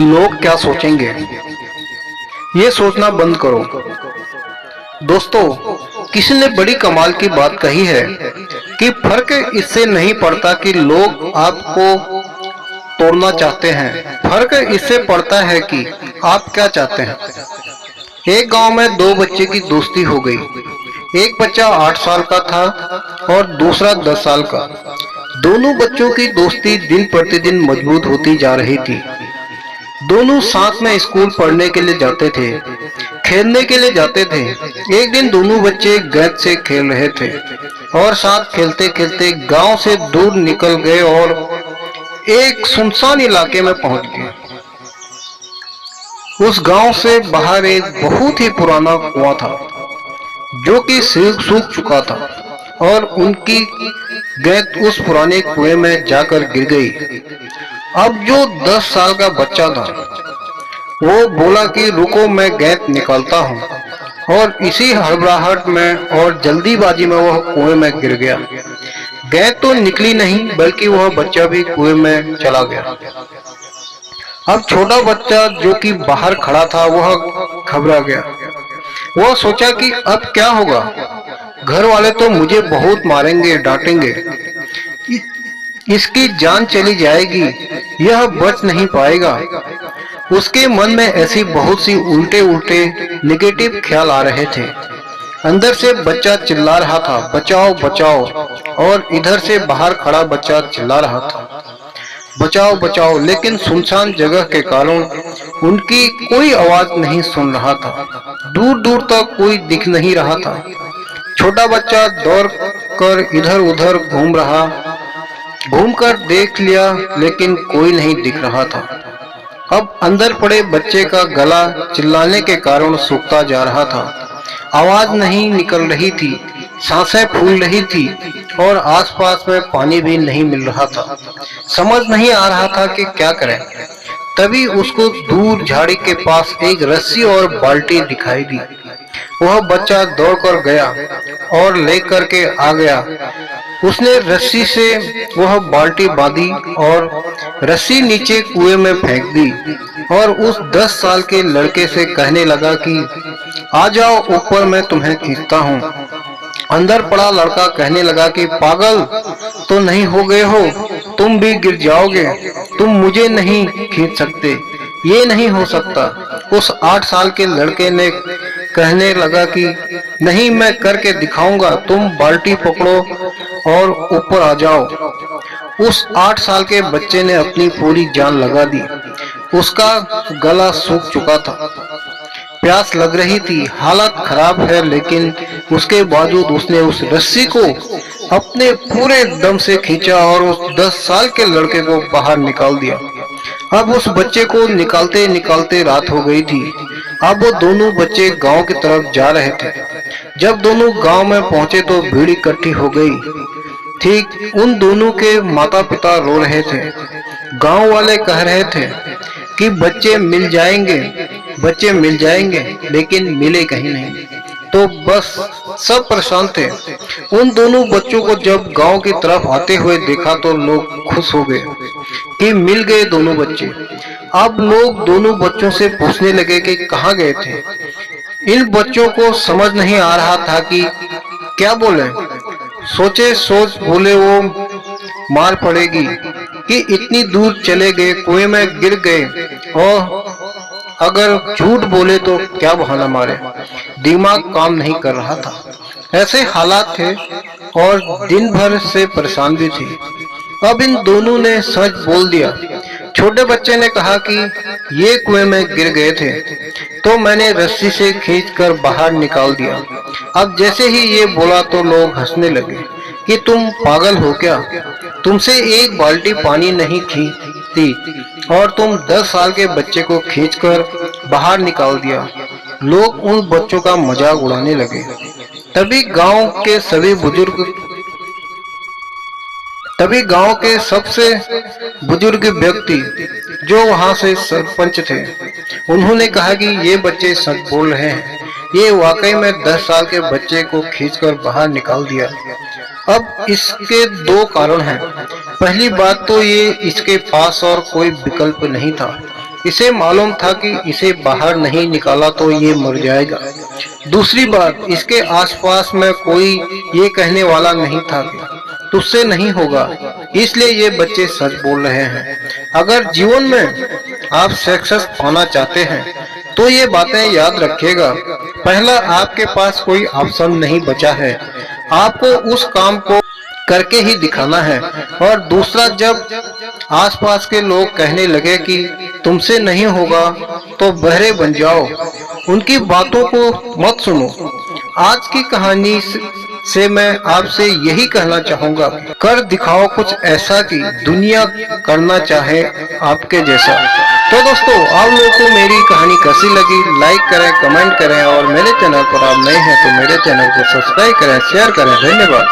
लोग क्या सोचेंगे, ये सोचना बंद करो। दोस्तों, किसी ने बड़ी कमाल की बात कही है कि फर्क इससे नहीं पड़ता कि लोग आपको तोड़ना चाहते हैं, फर्क इससे पड़ता है कि आप क्या चाहते हैं। एक गांव में दो बच्चे की दोस्ती हो गई। एक बच्चा 8 साल का था और दूसरा 10 साल का। दोनों बच्चों की दोस्ती दिन प्रतिदिन मजबूत होती जा रही थी। दोनों साथ में स्कूल पढ़ने के लिए जाते थे, खेलने के लिए जाते थे। एक दिन दोनों बच्चे गेंद से खेल रहे थे और साथ खेलते खेलते गांव से दूर निकल गए और एक सुनसान इलाके में पहुंच गए। उस गांव से बाहर एक बहुत ही पुराना कुआं था जो कि सूख चुका था और उनकी गेंद उस पुराने कुएं में जाकर गिर गई। अब जो 10 साल का बच्चा था वो बोला कि रुको, मैं गेंद निकालता हूँ, और इसी हड़बड़ाहट में और जल्दीबाजी में वह कुएं में गिर गया। गेंद तो निकली नहीं बल्कि वह बच्चा भी कुएं में चला गया। अब छोटा बच्चा जो कि बाहर खड़ा था वह घबरा गया। वह सोचा कि अब क्या होगा, घर वाले तो मुझे बहुत मारेंगे, डांटेंगे, इसकी जान चली जाएगी, यह बच नहीं पाएगा। उसके मन में ऐसी बहुत सी उल्टे उल्टे नेगेटिव ख्याल आ रहे थे। अंदर से बच्चा चिल्ला रहा था, बचाओ बचाओ, और इधर से बाहर खड़ा बच्चा चिल्ला रहा था, बचाओ बचाओ, लेकिन सुनसान जगह के कारण उनकी कोई आवाज नहीं सुन रहा था। दूर दूर तक कोई दिख नहीं रहा था। छोटा बच्चा दौड़ कर इधर उधर घूमकर देख लिया, लेकिन कोई नहीं दिख रहा था। अब अंदर पड़े बच्चे का गला चिल्लाने के कारण सूखता जा रहा था। आवाज नहीं निकल रही थी, सांसें फूल रही थी और आसपास में पानी भी नहीं मिल रहा था। समझ नहीं आ रहा था कि क्या करें। तभी उसको दूर झाड़ी के पास एक रस्सी और बाल्टी दिखाई दी। वह बच्चा दौड़कर गया और लेकर के आ गया। उसने रस्सी से वह बाल्टी बांधी और रस्सी नीचे कुएं में फेंक दी और उस 10 साल के लड़के से कहने लगा कि आ जाओ ऊपर, मैं तुम्हें खींचता हूँ। अंदर पड़ा लड़का कहने लगा कि पागल तो नहीं हो गए हो, तुम भी गिर जाओगे, तुम मुझे नहीं खींच सकते, ये नहीं हो सकता। उस 8 साल के लड़के ने कहने लगा कि नहीं, मैं करके दिखाऊंगा, तुम बाल्टी पकड़ो और ऊपर आ जाओ। उस 8 साल के बच्चे ने अपनी पूरी जान लगा दी। उसका गला सूख चुका था, प्यास लग रही थी, हालत खराब है, लेकिन उसके बावजूद उसने उस रस्सी को अपने पूरे दम से खींचा और उस 10 साल के लड़के को बाहर निकाल दिया। अब उस बच्चे को निकालते निकालते रात हो गई थी। अब वो दोनों बच्चे गांव की तरफ जा रहे थे। जब दोनों गांव में पहुंचे तो भीड़ इकट्ठी हो गई। ठीक उन दोनों के माता पिता रो रहे थे। गांव वाले कह रहे थे कि बच्चे मिल जाएंगे, बच्चे मिल जाएंगे, लेकिन मिले कहीं नहीं। तो बस सब परेशान थे। उन दोनों बच्चों को जब गांव की तरफ आते हुए देखा तो लोग खुश हो गए कि मिल गए दोनों बच्चे। अब लोग दोनों बच्चों से पूछने लगे कि कहाँ गए थे। इन बच्चों को समझ नहीं आ रहा था कि क्या बोले। सोचे सोच बोले वो मार पड़ेगी कि इतनी दूर चले गए, कुएं में गिर गए, और अगर झूठ बोले तो क्या बहाना मारे। दिमाग काम नहीं कर रहा था। ऐसे हालात थे और दिन भर से परेशान भी थी। अब इन दोनों ने सच बोल दिया। छोटे बच्चे ने कहा कि ये कुएं में गिर गए थे तो मैंने रस्सी से खींचकर बाहर निकाल दिया। अब जैसे ही ये बोला तो लोग हंसने लगे कि तुम पागल हो क्या, तुमसे एक बाल्टी पानी नहीं खींचती और तुम 10 साल के बच्चे को खींचकर बाहर निकाल दिया। लोग उन बच्चों का मजाक उड़ाने लगे। तभी गांव के सबसे बुजुर्ग व्यक्ति जो वहां से सरपंच थे, उन्होंने कहा कि ये बच्चे सच बोल रहे हैं, ये वाकई में 10 साल के बच्चे को खींचकर बाहर निकाल दिया। अब इसके 2 कारण हैं। पहली बात तो ये इसके पास और कोई विकल्प नहीं था, इसे मालूम था कि इसे बाहर नहीं निकाला तो ये मर जाएगा। दूसरी बात, इसके आसपास में कोई ये कहने वाला नहीं था कि तुझसे नहीं होगा, इसलिए ये बच्चे सच बोल रहे हैं। अगर जीवन में आप सक्सेस पाना चाहते हैं तो ये बातें याद रखिएगा। पहला, आपके पास कोई ऑप्शन नहीं बचा है, आपको उस काम को करके ही दिखाना है। और दूसरा, जब आसपास के लोग कहने लगे कि तुमसे नहीं होगा तो बहरे बन जाओ, उनकी बातों को मत सुनो। आज की कहानी से मैं आपसे यही कहना चाहूंगा, कर दिखाओ कुछ ऐसा कि दुनिया करना चाहे आपके जैसा। तो दोस्तों, आप लोगों को मेरी कहानी कैसी लगी, लाइक करें, कमेंट करें और मेरे चैनल पर आप नए हैं तो मेरे चैनल को सब्सक्राइब करें, शेयर करें। धन्यवाद।